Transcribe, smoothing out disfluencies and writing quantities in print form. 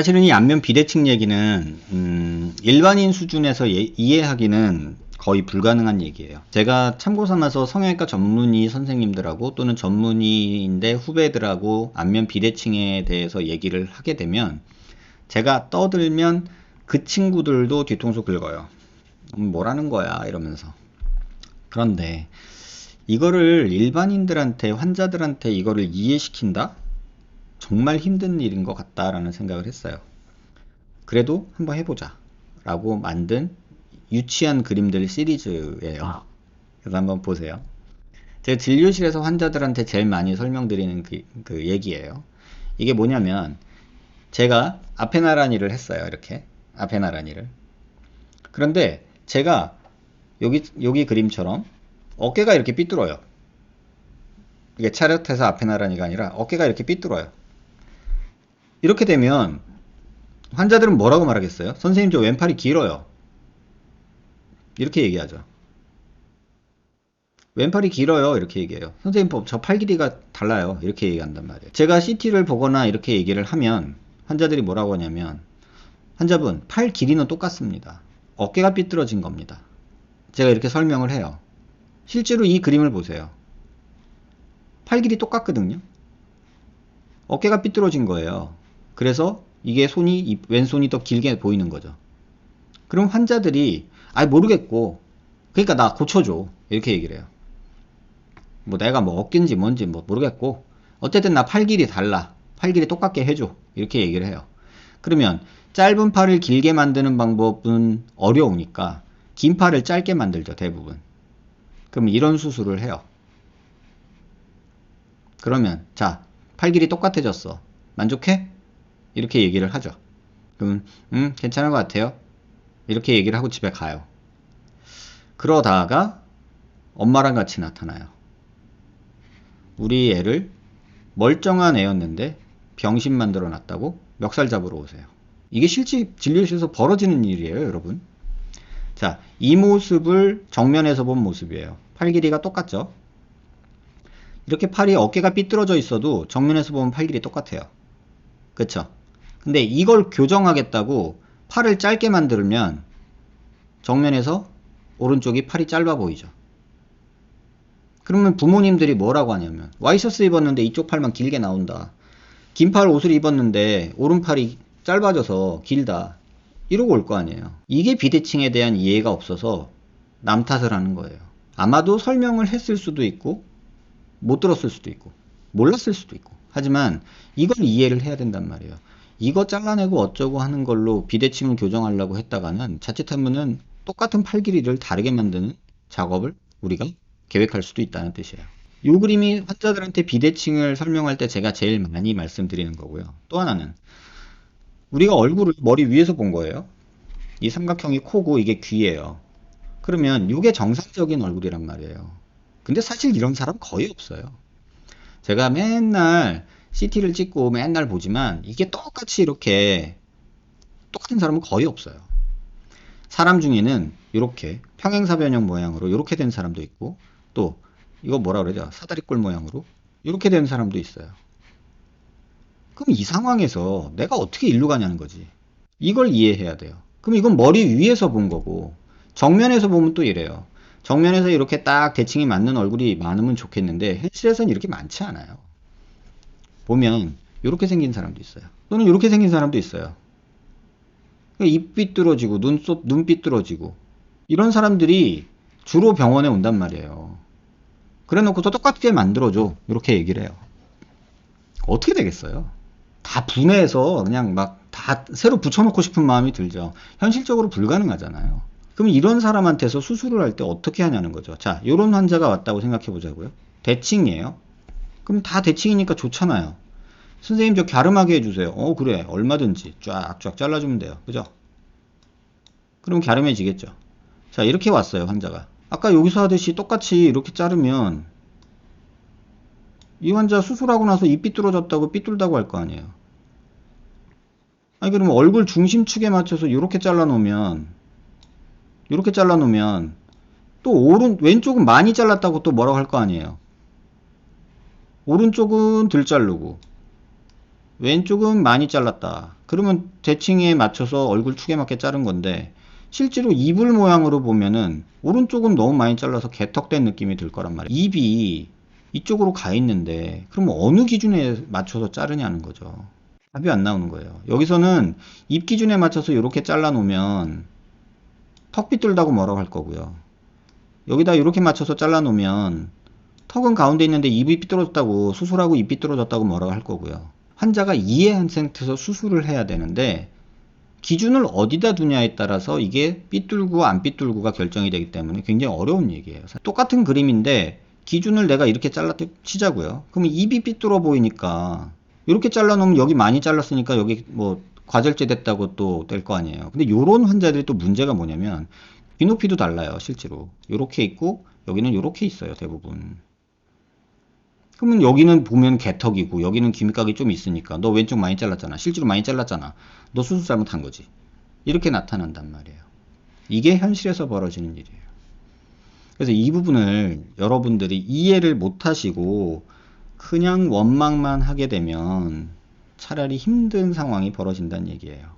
사실은 이 안면 비대칭 얘기는 일반인 수준에서 이해하기는 거의 불가능한 얘기예요. 제가 참고 삼아서 성형외과 전문의 선생님들하고 또는 전문의인데 후배들하고 안면 비대칭에 대해서 얘기를 하게 되면 제가 떠들면 그 친구들도 뒤통수 긁어요. 뭐라는 거야 이러면서. 그런데 이거를 일반인들한테, 환자들한테 이거를 이해시킨다? 정말 힘든 일인 것 같다라는 생각을 했어요. 그래도 한번 해보자 라고 만든 유치한 그림들 시리즈예요. 그래서 한번 보세요. 제가 진료실에서 환자들한테 제일 많이 설명드리는 그 얘기예요. 이게 뭐냐면 제가 앞에 나란히를 했어요. 이렇게 앞에 나란히를. 그런데 제가 여기 그림처럼 어깨가 이렇게 삐뚤어요. 이게 차렷해서 앞에 나란히가 아니라 어깨가 이렇게 삐뚤어요. 이렇게 되면 환자들은 뭐라고 말하겠어요? 선생님 저 왼팔이 길어요. 이렇게 얘기하죠. 왼팔이 길어요. 이렇게 얘기해요. 선생님 저 팔 길이가 달라요. 이렇게 얘기한단 말이에요. 제가 CT를 보거나 이렇게 얘기를 하면 환자들이 뭐라고 하냐면 환자분 팔 길이는 똑같습니다. 어깨가 삐뚤어진 겁니다. 제가 이렇게 설명을 해요. 실제로 이 그림을 보세요. 팔 길이 똑같거든요. 어깨가 삐뚤어진 거예요. 그래서 이게 왼손이 더 길게 보이는 거죠. 그럼 환자들이 모르겠고 그러니까 나 고쳐줘 이렇게 얘기를 해요. 뭐 내가 뭐 어깨인지 뭔지 뭐 모르겠고 어쨌든 나 팔 길이 달라, 팔 길이 똑같게 해줘 이렇게 얘기를 해요. 그러면 짧은 팔을 길게 만드는 방법은 어려우니까 긴 팔을 짧게 만들죠, 대부분. 그럼 이런 수술을 해요. 그러면 자, 팔 길이 똑같아졌어, 만족해? 이렇게 얘기를 하죠. 그러면 괜찮은 것 같아요 이렇게 얘기를 하고 집에 가요. 그러다가 엄마랑 같이 나타나요. 우리 애를 멀쩡한 애였는데 병신 만들어 놨다고 멱살 잡으러 오세요. 이게 실제 진료실에서 벌어지는 일이에요, 여러분. 자, 이 모습을 정면에서 본 모습이에요. 팔 길이가 똑같죠? 이렇게 팔이 어깨가 삐뚤어져 있어도 정면에서 보면 팔 길이 똑같아요. 그쵸? 근데 이걸 교정하겠다고 팔을 짧게 만들면 정면에서 오른쪽이 팔이 짧아 보이죠. 그러면 부모님들이 뭐라고 하냐면 와이셔츠 입었는데 이쪽 팔만 길게 나온다, 긴 팔 옷을 입었는데 오른팔이 짧아져서 길다, 이러고 올 거 아니에요. 이게 비대칭에 대한 이해가 없어서 남 탓을 하는 거예요. 아마도 설명을 했을 수도 있고 못 들었을 수도 있고 몰랐을 수도 있고, 하지만 이걸 이해를 해야 된단 말이에요. 이거 잘라내고 어쩌고 하는 걸로 비대칭을 교정하려고 했다가는 자칫하면은 똑같은 팔 길이를 다르게 만드는 작업을 우리가 계획할 수도 있다는 뜻이에요. 이 그림이 환자들한테 비대칭을 설명할 때 제가 제일 많이 말씀드리는 거고요. 또 하나는 우리가 얼굴을 머리 위에서 본 거예요. 이 삼각형이 코고 이게 귀예요. 그러면 이게 정상적인 얼굴이란 말이에요. 근데 사실 이런 사람 거의 없어요. 제가 맨날 CT를 찍고 맨날 보지만 이게 똑같이 이렇게 똑같은 사람은 거의 없어요. 사람 중에는 이렇게 평행사변형 모양으로 이렇게 된 사람도 있고, 또 이거 뭐라 그러죠? 사다리꼴 모양으로 이렇게 된 사람도 있어요. 그럼 이 상황에서 내가 어떻게 일로 가냐는 거지. 이걸 이해해야 돼요. 그럼 이건 머리 위에서 본 거고, 정면에서 보면 또 이래요. 정면에서 이렇게 딱 대칭이 맞는 얼굴이 많으면 좋겠는데 현실에서는 이렇게 많지 않아요. 보면 이렇게 생긴 사람도 있어요. 또는 이렇게 생긴 사람도 있어요. 입 삐뚤어지고 눈 삐뚤어지고 이런 사람들이 주로 병원에 온단 말이에요. 그래 놓고서 똑같게 만들어줘 이렇게 얘기를 해요. 어떻게 되겠어요? 다 분해해서 그냥 막 다 새로 붙여놓고 싶은 마음이 들죠. 현실적으로 불가능하잖아요. 그럼 이런 사람한테서 수술을 할 때 어떻게 하냐는 거죠. 자, 이런 환자가 왔다고 생각해 보자고요. 대칭이에요. 그럼 다 대칭이니까 좋잖아요. 선생님 저 갸름하게 해주세요. 그래, 얼마든지 쫙쫙 잘라주면 돼요. 그죠? 그럼 갸름해지겠죠. 자, 이렇게 왔어요, 환자가. 아까 여기서 하듯이 똑같이 이렇게 자르면 이 환자 수술하고 나서 입 삐뚤어졌다고 삐뚤다고 할 거 아니에요. 그러면 얼굴 중심축에 맞춰서 이렇게 잘라놓으면 또 왼쪽은 많이 잘랐다고 또 뭐라고 할 거 아니에요. 오른쪽은 덜 자르고 왼쪽은 많이 잘랐다. 그러면 대칭에 맞춰서 얼굴 축에 맞게 자른 건데 실제로 이불 모양으로 보면은 오른쪽은 너무 많이 잘라서 개턱된 느낌이 들 거란 말이에요. 입이 이쪽으로 가 있는데 그럼 어느 기준에 맞춰서 자르냐는 거죠. 답이 안 나오는 거예요. 여기서는 입 기준에 맞춰서 이렇게 잘라 놓으면 턱 삐뚤다고 뭐라고 할 거고요. 여기다 이렇게 맞춰서 잘라 놓으면 턱은 가운데 있는데 입이 삐뚤어졌다고, 수술하고 입 삐뚤어졌다고 뭐라고 할 거고요. 환자가 이해한 상태에서 수술을 해야 되는데 기준을 어디다 두냐에 따라서 이게 삐뚤고 안 삐뚤고가 결정이 되기 때문에 굉장히 어려운 얘기예요. 똑같은 그림인데 기준을 내가 이렇게 치자고요. 그러면 입이 삐뚤어 보이니까 이렇게 잘라놓으면 여기 많이 잘랐으니까 여기 뭐 과절제 됐다고 또 될 거 아니에요. 근데 요런 환자들이 또 문제가 뭐냐면 귀 높이도 달라요. 실제로 요렇게 있고 여기는 요렇게 있어요. 대부분. 그러면 여기는 보면 개턱이고 여기는 기미각이 좀 있으니까 너 왼쪽 많이 잘랐잖아. 실제로 많이 잘랐잖아. 너 수술 잘못한 거지. 이렇게 나타난단 말이에요. 이게 현실에서 벌어지는 일이에요. 그래서 이 부분을 여러분들이 이해를 못 하시고 그냥 원망만 하게 되면 차라리 힘든 상황이 벌어진다는 얘기예요.